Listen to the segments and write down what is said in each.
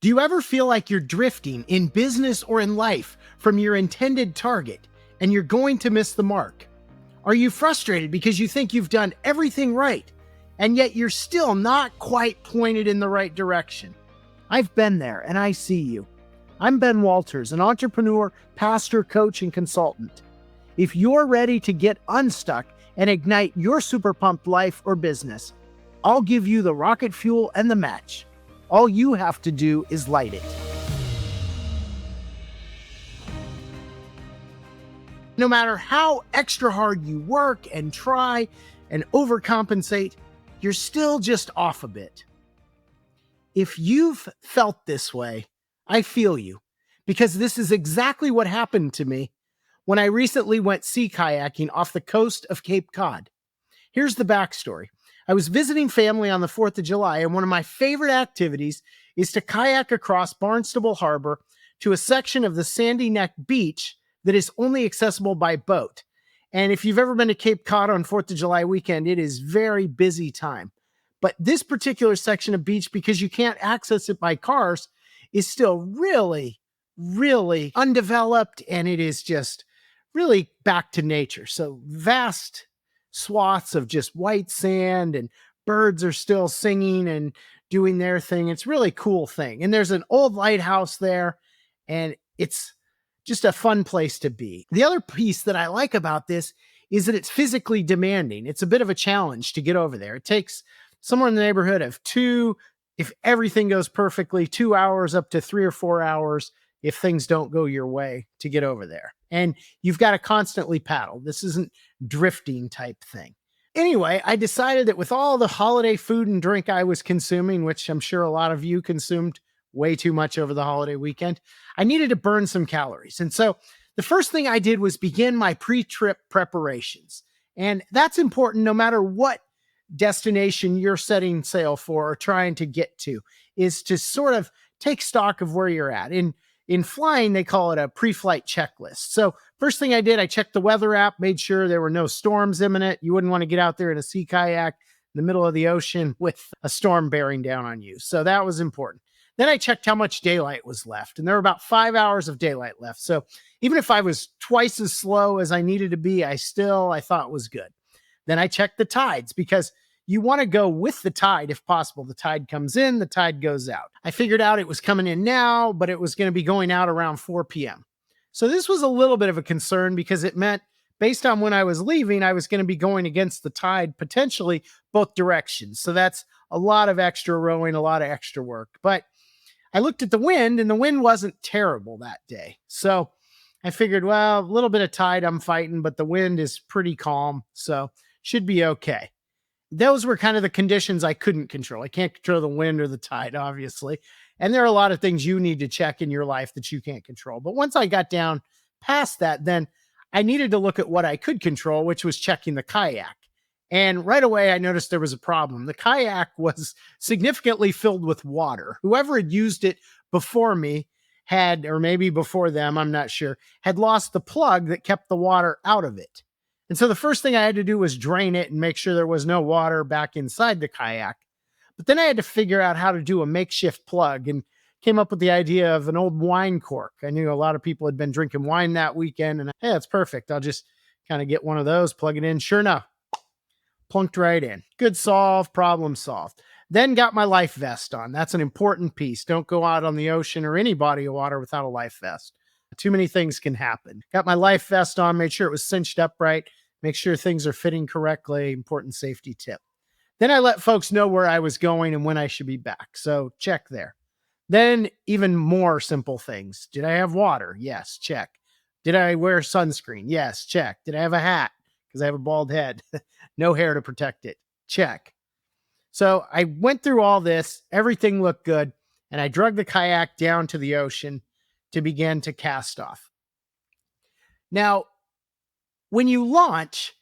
Do you ever feel like you're drifting in business or in life from your intended target and you're going to miss the mark? Are you frustrated because you think you've done everything right and yet you're still not quite pointed in the right direction? I've been there and I see you. I'm Ben Walters, an entrepreneur, pastor, coach, and consultant. If you're ready to get unstuck and ignite your super pumped life or business, I'll give you the rocket fuel and the match. All you have to do is light it. No matter how extra hard you work and try and overcompensate, you're still just off a bit. If you've felt this way, I feel you, because this is exactly what happened to me when I recently went sea kayaking off the coast of Cape Cod. Here's the backstory. I was visiting family on the 4th of July, and one of my favorite activities is to kayak across Barnstable Harbor to a section of the Sandy Neck Beach that is only accessible by boat. And if you've ever been to Cape Cod on 4th of July weekend, it is very busy time. But this particular section of beach, because you can't access it by cars, is still really, really undeveloped, and it is just really back to nature. So vast swaths of just white sand, and birds are still singing and doing their thing. It's a really cool thing. And there's an old lighthouse there, and it's just a fun place to be. The other piece that I like about this is that it's physically demanding. It's a bit of a challenge to get over there. It takes somewhere in the neighborhood of if everything goes perfectly, 2 hours up to 3 or 4 hours if things don't go your way to get over there. And you've got to constantly paddle. This isn't drifting type thing. Anyway, I decided that with all the holiday food and drink I was consuming, which I'm sure a lot of you consumed way too much over the holiday weekend, I needed to burn some calories. And so the first thing I did was begin my pre-trip preparations. And that's important no matter what destination you're setting sail for or trying to get to, is to sort of take stock of where you're at. In flying, they call it a pre-flight checklist. So first thing I did, I checked the weather app, made sure there were no storms imminent. You wouldn't want to get out there in a sea kayak in the middle of the ocean with a storm bearing down on you. So that was important. Then I checked how much daylight was left, and there were about 5 hours of daylight left. So even if I was twice as slow as I needed to be, I thought was good. Then I checked the tides, because you want to go with the tide if possible. The tide comes in, the tide goes out. I figured out it was coming in now, but it was going to be going out around 4 p.m. So this was a little bit of a concern, because it meant based on when I was leaving, I was going to be going against the tide, potentially both directions. So that's a lot of extra rowing, a lot of extra work. But I looked at the wind, and the wind wasn't terrible that day. So I figured, well, a little bit of tide I'm fighting, but the wind is pretty calm, so should be okay. Those were kind of the conditions I couldn't control. I can't control the wind or the tide, obviously. And there are a lot of things you need to check in your life that you can't control. But once I got down past that, then I needed to look at what I could control, which was checking the kayak. And right away, I noticed there was a problem. The kayak was significantly filled with water. Whoever had used it before me had, or maybe before them, I'm not sure, had lost the plug that kept the water out of it. And so the first thing I had to do was drain it and make sure there was no water back inside the kayak. But then I had to figure out how to do a makeshift plug, and came up with the idea of an old wine cork. I knew a lot of people had been drinking wine that weekend, and hey, it's perfect. I'll just kind of get one of those, plug it in. Sure enough, plunked right in. Good solve, problem solved. Then got my life vest on. That's an important piece. Don't go out on the ocean or any body of water without a life vest. Too many things can happen. Got my life vest on, made sure it was cinched upright, make sure things are fitting correctly. Important safety tip. Then I let folks know where I was going and when I should be back. So check there. Then even more simple things. Did I have water? Yes, check. Did I wear sunscreen? Yes, check. Did I have a hat? Because I have a bald head. No hair to protect it. Check. So I went through all this. Everything looked good. And I dragged the kayak down to the ocean to begin to cast off. Now, when you launch,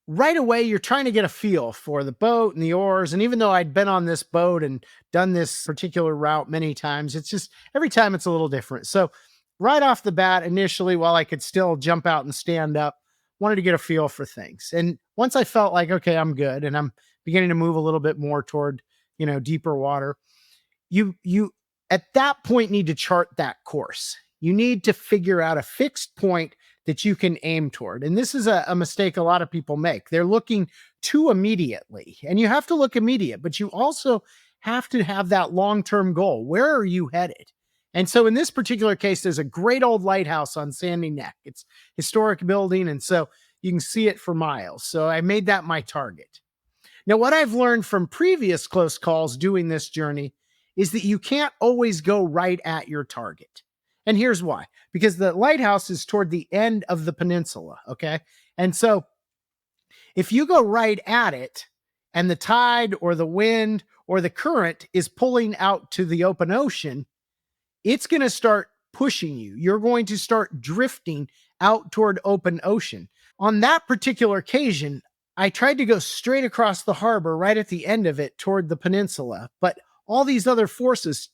right away, you're trying to get a feel for the boat and the oars. And even though I'd been on this boat and done this particular route many times, it's just every time it's a little different. So right off the bat, initially, while I could still jump out and stand up, wanted to get a feel for things. And once I felt like, okay, I'm good, and I'm beginning to move a little bit more toward, deeper water, you at that point need to chart that course. You need to figure out a fixed point that you can aim toward. And this is a mistake a lot of people make. They're looking too immediately, and you have to look immediate, but you also have to have that long-term goal. Where are you headed? And so in this particular case, there's a great old lighthouse on Sandy Neck. It's historic building, and so you can see it for miles. So I made that my target. Now, what I've learned from previous close calls doing this journey is that you can't always go right at your target. And here's why. Because the lighthouse is toward the end of the peninsula, okay? And so if you go right at it and the tide or the wind or the current is pulling out to the open ocean, it's going to start pushing you. You're going to start drifting out toward open ocean. On that particular occasion, I tried to go straight across the harbor right at the end of it toward the peninsula, but all these other forces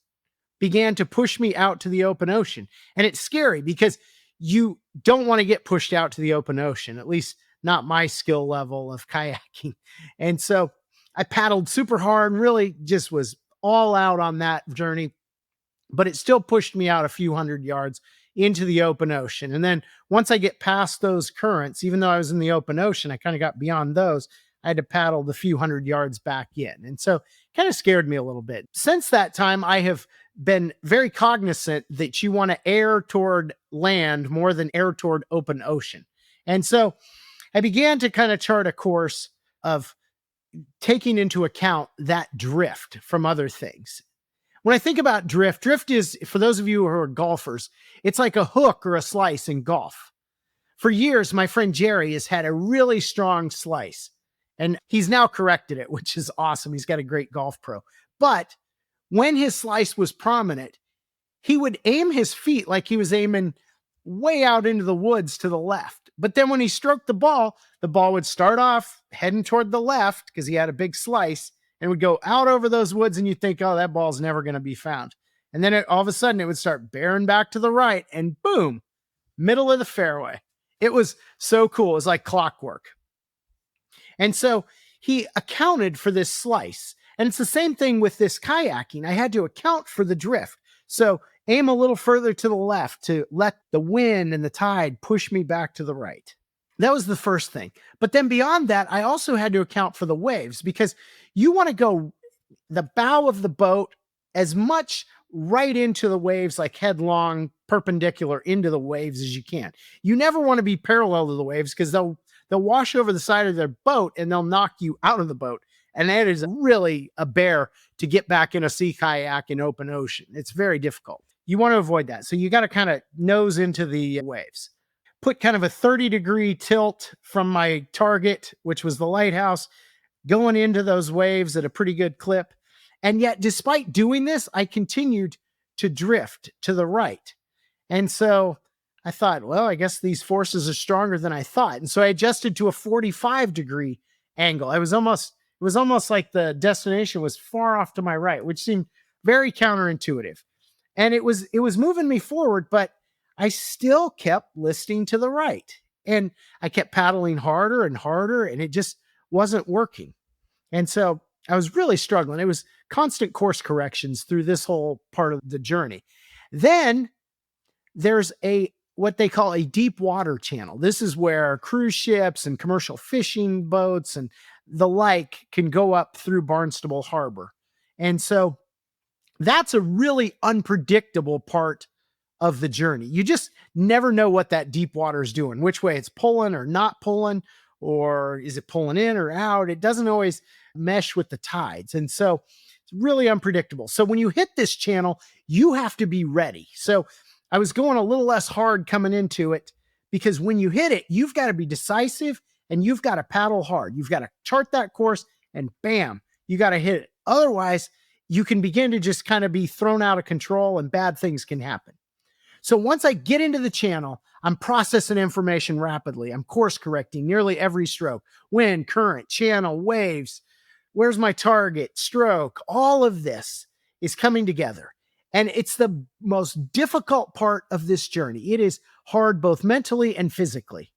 began to push me out to the open ocean. And it's scary because you don't want to get pushed out to the open ocean, at least not my skill level of kayaking. And so I paddled super hard and really just was all out on that journey, but it still pushed me out a few hundred yards into the open ocean. And then once I get past those currents, even though I was in the open ocean, I kind of got beyond those. I had to paddle the few hundred yards back in. And so it kind of scared me a little bit. Since that time, I have been very cognizant that you want to air toward land more than air toward open ocean. And so I began to kind of chart a course of taking into account that drift from other things. When I think about drift is, for those of you who are golfers, it's like a hook or a slice in golf. For years, my friend Jerry has had a really strong slice, and he's now corrected it, which is awesome. He's got a great golf pro. But when his slice was prominent, he would aim his feet like he was aiming way out into the woods to the left. But then when he stroked the ball would start off heading toward the left because he had a big slice, and would go out over those woods, and you think, oh, that ball's never going to be found. And then all of a sudden it would start bearing back to the right, and boom, middle of the fairway. It was so cool. It was like clockwork. And so he accounted for this slice. And it's the same thing with this kayaking. I had to account for the drift. So aim a little further to the left to let the wind and the tide push me back to the right. That was the first thing. But then beyond that, I also had to account for the waves, because you want to go the bow of the boat as much right into the waves, like headlong, perpendicular into the waves as you can. You never want to be parallel to the waves because they'll wash over the side of their boat and they'll knock you out of the boat. And that is really a bear to get back in a sea kayak in open ocean. It's very difficult. You want to avoid that. So you got to kind of nose into the waves. Put kind of a 30-degree tilt from my target, which was the lighthouse, going into those waves at a pretty good clip. And yet, despite doing this, I continued to drift to the right. And so I thought, well, I guess these forces are stronger than I thought. And so I adjusted to a 45-degree angle. It was almost like the destination was far off to my right, which seemed very counterintuitive. And it was moving me forward, but I still kept listing to the right. And I kept paddling harder and harder, and it just wasn't working. And so I was really struggling. It was constant course corrections through this whole part of the journey. Then there's what they call a deep water channel. This is where cruise ships and commercial fishing boats and the like can go up through Barnstable Harbor. And so that's a really unpredictable part of the journey. You just never know what that deep water is doing, which way it's pulling or not pulling, or is it pulling in or out? It doesn't always mesh with the tides. And so it's really unpredictable. So when you hit this channel, you have to be ready. So I was going a little less hard coming into it, because when you hit it, you've got to be decisive and you've got to paddle hard. You've got to chart that course and bam, you got to hit it. Otherwise, you can begin to just kind of be thrown out of control and bad things can happen. So once I get into the channel, I'm processing information rapidly. I'm course correcting nearly every stroke. Wind, current, channel, waves. Where's my target? Stroke. All of this is coming together. And it's the most difficult part of this journey. It is hard both mentally and physically.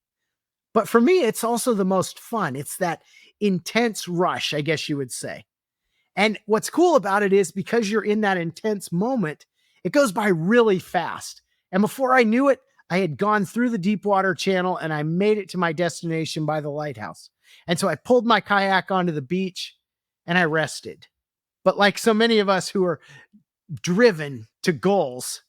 But for me, it's also the most fun. It's that intense rush, I guess you would say. And what's cool about it is because you're in that intense moment, It goes by really fast. And before I knew it, I had gone through the deep water channel and I made it to my destination by the lighthouse. And so I pulled my kayak onto the beach and I rested. But like so many of us who are driven to goals,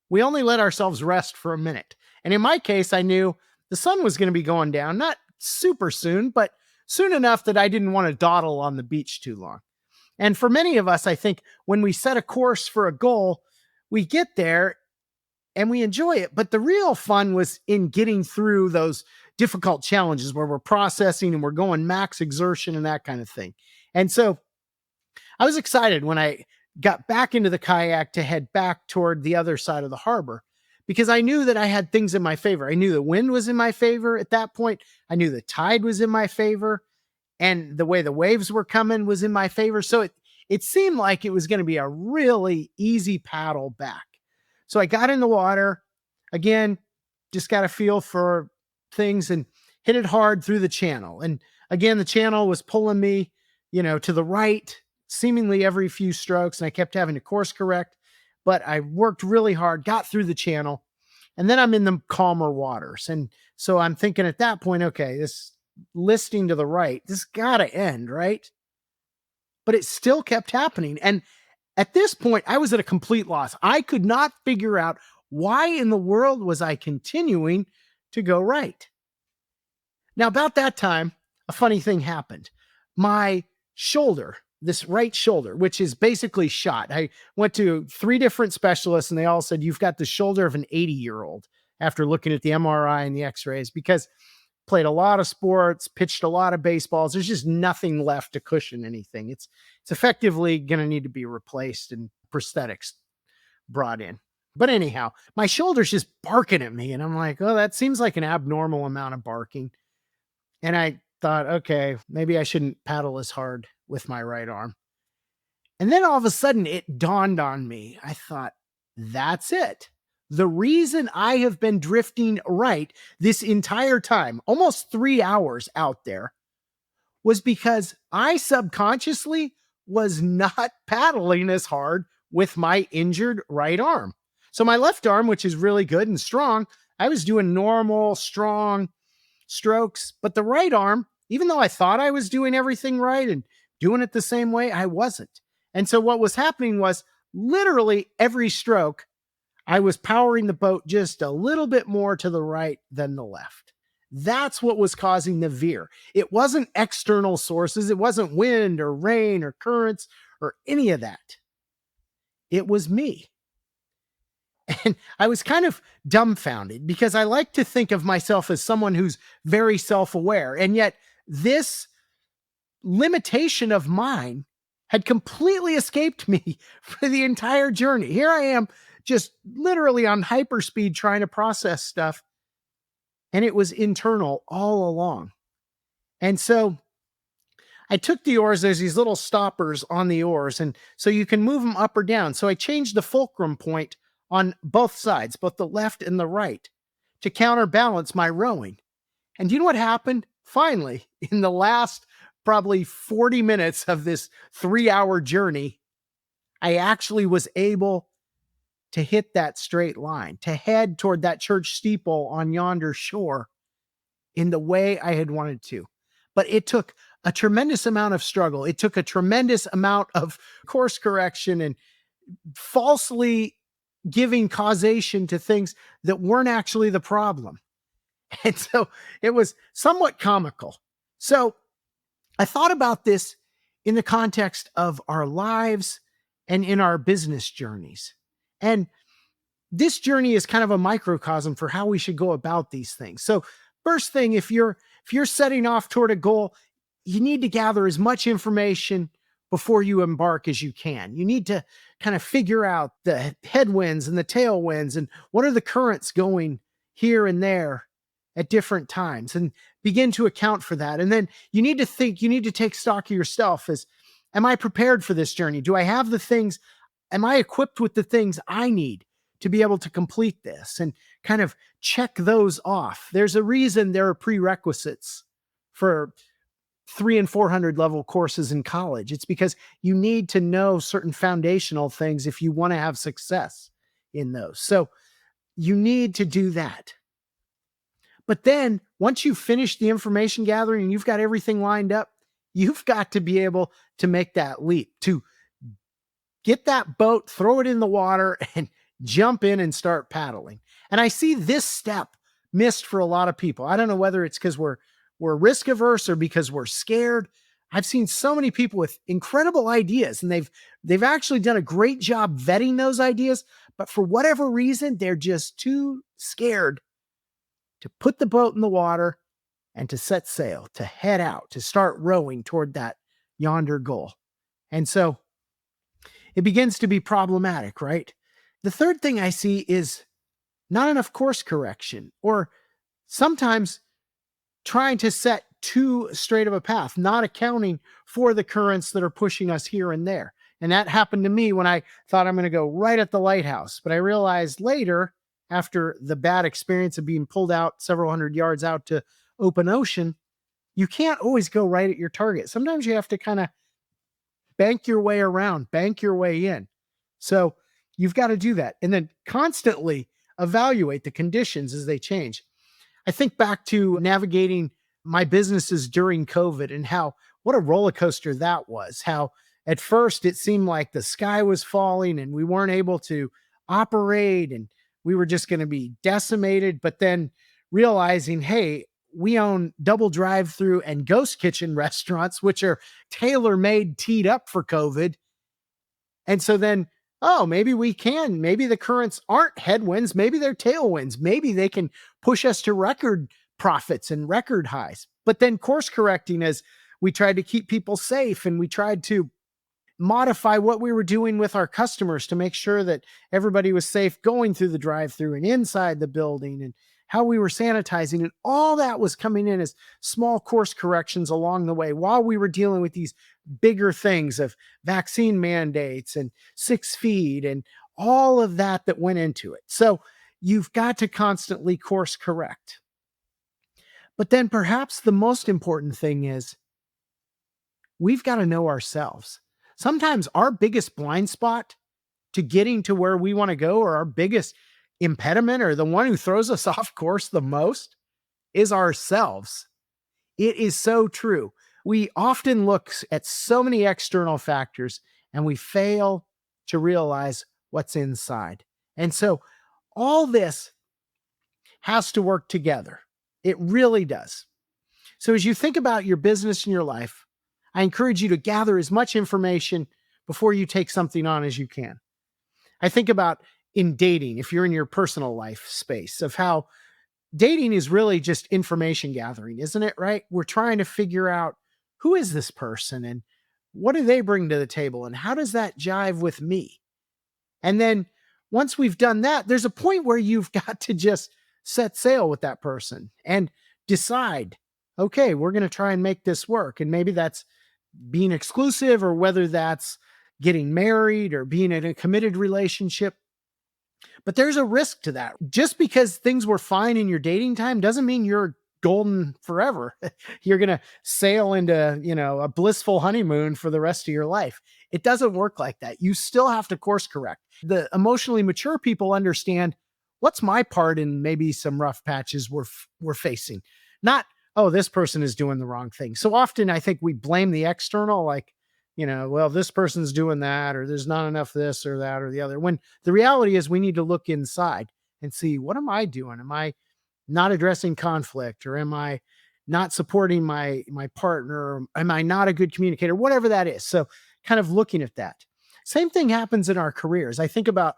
we only let ourselves rest for a minute. And in my case, I knew the sun was going to be going down, not super soon, but soon enough that I didn't want to dawdle on the beach too long. And for many of us, I think when we set a course for a goal, we get there and we enjoy it. But the real fun was in getting through those difficult challenges where we're processing and we're going max exertion and that kind of thing. And so I was excited when I got back into the kayak to head back toward the other side of the harbor because I knew that I had things in my favor. I knew the wind was in my favor at that point. I knew the tide was in my favor and the way the waves were coming was in my favor. So it seemed like it was going to be a really easy paddle back. So I got in the water again, just got a feel for things and hit it hard through the channel. And again, the channel was pulling me, to the right, seemingly every few strokes. And I kept having to course correct, but I worked really hard, got through the channel, and then I'm in the calmer waters. And so I'm thinking at that point, okay, this listing to the right, this gotta end, right? But it still kept happening. And at this point, I was at a complete loss. I could not figure out why in the world was I continuing to go right. Now, about that time, a funny thing happened. My shoulder, this right shoulder, which is basically shot. I went to 3 different specialists and they all said, you've got the shoulder of an 80-year-old after looking at the MRI and the x-rays, because played a lot of sports, pitched a lot of baseballs. There's just nothing left to cushion anything. It's effectively going to need to be replaced and prosthetics brought in. But anyhow, my shoulder's just barking at me. And I'm like, oh, that seems like an abnormal amount of barking. And I thought, okay, maybe I shouldn't paddle as hard with my right arm. And then all of a sudden it dawned on me. I thought, that's it. The reason I have been drifting right this entire time, almost 3 hours out there, was because I subconsciously was not paddling as hard with my injured right arm. So my left arm, which is really good and strong, I was doing normal, strong strokes, but the right arm, even though I thought I was doing everything right and doing it the same way, I wasn't. And so what was happening was literally every stroke, I was powering the boat just a little bit more to the right than the left. That's what was causing the veer. It wasn't external sources. It wasn't wind or rain or currents or any of that. It was me. And I was kind of dumbfounded because I like to think of myself as someone who's very self-aware. And yet this limitation of mine had completely escaped me for the entire journey. Here I am, just literally on hyperspeed trying to process stuff. And it was internal all along. And so I took the oars. There's these little stoppers on the oars. And so you can move them up or down. So I changed the fulcrum point on both sides, both the left and the right, to counterbalance my rowing. And do you know what happened? Finally, in the last probably 40 minutes of this 3-hour journey, I actually was able to hit that straight line, to head toward that church steeple on yonder shore in the way I had wanted to. But it took a tremendous amount of struggle. It took a tremendous amount of course correction and falsely giving causation to things that weren't actually the problem. And so it was somewhat comical. So I thought about this in the context of our lives and in our business journeys. And this journey is kind of a microcosm for how we should go about these things. So first thing, if you're setting off toward a goal, you need to gather as much information before you embark as you can. You need to kind of figure out the headwinds and the tailwinds and what are the currents going here and there at different times and begin to account for that. And then you need to take stock of yourself as, am I prepared for this journey? Do I have the things? Am I equipped with the things I need to be able to complete this? And kind of check those off. There's a reason there are prerequisites for 300 and 400 level courses in college. It's because you need to know certain foundational things if you want to have success in those. So you need to do that. But then once you finish the information gathering and you've got everything lined up, you've got to be able to make that leap, to get that boat, throw it in the water, and jump in and start paddling. And I see this step missed for a lot of people. I don't know whether it's because we're risk averse or because we're scared. I've seen so many people with incredible ideas, and they've actually done a great job vetting those ideas, but for whatever reason, they're just too scared to put the boat in the water and to set sail, to head out, to start rowing toward that yonder goal. And so it begins to be problematic, right? The third thing I see is not enough course correction, or sometimes trying to set too straight of a path, not accounting for the currents that are pushing us here and there. And that happened to me when I thought I'm going to go right at the lighthouse. But I realized later, after the bad experience of being pulled out several hundred yards out to open ocean, you can't always go right at your target. Sometimes you have to kind of bank your way around, bank your way in. So you've got to do that. And then constantly evaluate the conditions as they change. I think back to navigating my businesses during COVID and how, what a roller coaster that was. How at first it seemed like the sky was falling and we weren't able to operate and we were just going to be decimated. But then realizing, hey, we own double drive-through and ghost kitchen restaurants, which are tailor-made, teed up for COVID. And so then, oh, maybe we can. Maybe the currents aren't headwinds. Maybe they're tailwinds. Maybe they can push us to record profits and record highs. But then course correcting as we tried to keep people safe and we tried to modify what we were doing with our customers to make sure that everybody was safe going through the drive-through and inside the building, and how we were sanitizing, and all that was coming in as small course corrections along the way while we were dealing with these bigger things of vaccine mandates and 6 feet and all of that that went into it. So you've got to constantly course correct. But then perhaps the most important thing is we've got to know ourselves. Sometimes our biggest blind spot to getting to where we want to go, or our biggest impediment, or the one who throws us off course the most, is ourselves. It is so true. We often look at so many external factors and we fail to realize what's inside. And so all this has to work together. It really does. So as you think about your business and your life, I encourage you to gather as much information before you take something on as you can. I think about in dating, if you're in your personal life space, of how dating is really just information gathering, isn't it? Right? We're trying to figure out, who is this person and what do they bring to the table and how does that jive with me? And then once we've done that, there's a point where you've got to just set sail with that person and decide, okay, we're going to try and make this work. And maybe that's being exclusive, or whether that's getting married or being in a committed relationship. But there's a risk to that. Just because things were fine in your dating time doesn't mean you're golden forever. You're going to sail into, a blissful honeymoon for the rest of your life. It doesn't work like that. You still have to course correct. The emotionally mature people understand, what's my part in maybe some rough patches we're facing. Not, oh, this person is doing the wrong thing. So often I think we blame the external, like, well, this person's doing that, or there's not enough this or that or the other. When the reality is we need to look inside and see, what am I doing? Am I not addressing conflict, or am I not supporting my partner? Or am I not a good communicator? Whatever that is. So kind of looking at that. Same thing happens in our careers. I think about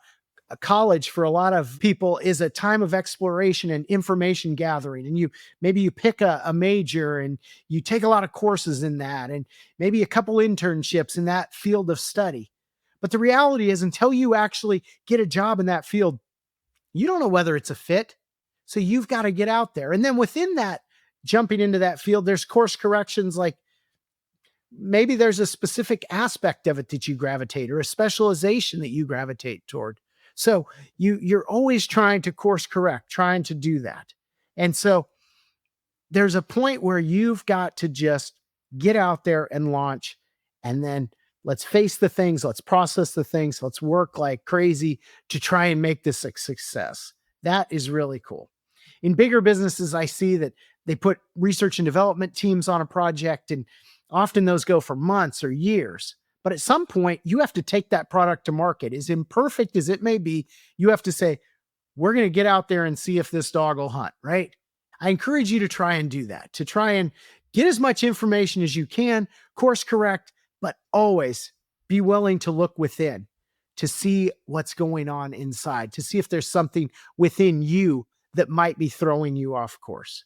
college for a lot of people is a time of exploration and information gathering. And maybe you pick a major and you take a lot of courses in that, and maybe a couple internships in that field of study. But the reality is, until you actually get a job in that field, you don't know whether it's a fit. So you've got to get out there. And then within that, jumping into that field, there's course corrections, like maybe there's a specific aspect of it that you gravitate, or a specialization that you gravitate toward. So you're always trying to course correct, trying to do that. And so there's a point where you've got to just get out there and launch. And then let's face the things, let's process the things, let's work like crazy to try and make this a success. That is really cool. In bigger businesses, I see that they put research and development teams on a project, and often those go for months or years. But at some point, you have to take that product to market. As imperfect as it may be, you have to say, we're going to get out there and see if this dog will hunt, right? I encourage you to try and do that, to try and get as much information as you can, course correct, but always be willing to look within to see what's going on inside, to see if there's something within you that might be throwing you off course.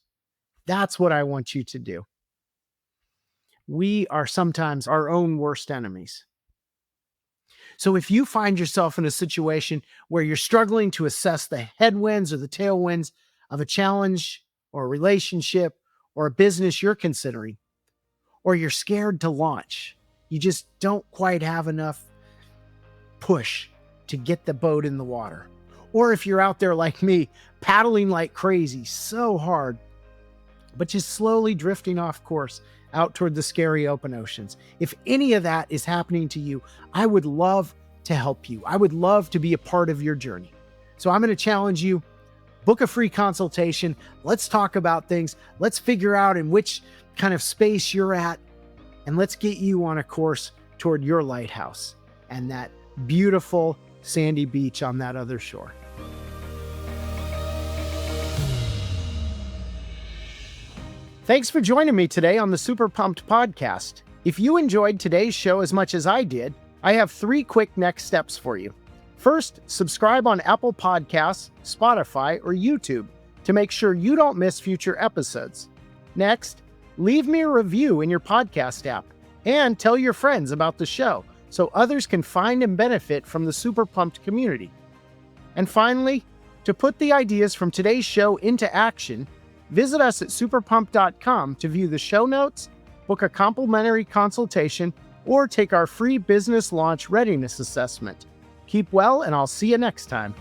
That's what I want you to do. We are sometimes our own worst enemies. So if you find yourself in a situation where you're struggling to assess the headwinds or the tailwinds of a challenge or a relationship or a business you're considering, or you're scared to launch, you just don't quite have enough push to get the boat in the water. Or if you're out there like me, paddling like crazy, so hard, but just slowly drifting off course out toward the scary open oceans. If any of that is happening to you, I would love to help you. I would love to be a part of your journey. So I'm going to challenge you, book a free consultation. Let's talk about things. Let's figure out in which kind of space you're at, and let's get you on a course toward your lighthouse and that beautiful sandy beach on that other shore. Thanks for joining me today on the Super Pumped podcast. If you enjoyed today's show as much as I did, I have 3 quick next steps for you. First, subscribe on Apple Podcasts, Spotify, or YouTube to make sure you don't miss future episodes. Next, leave me a review in your podcast app and tell your friends about the show so others can find and benefit from the Super Pumped community. And finally, to put the ideas from today's show into action, visit us at superpumped.com to view the show notes, book a complimentary consultation, or take our free business launch readiness assessment. Keep well, and I'll see you next time.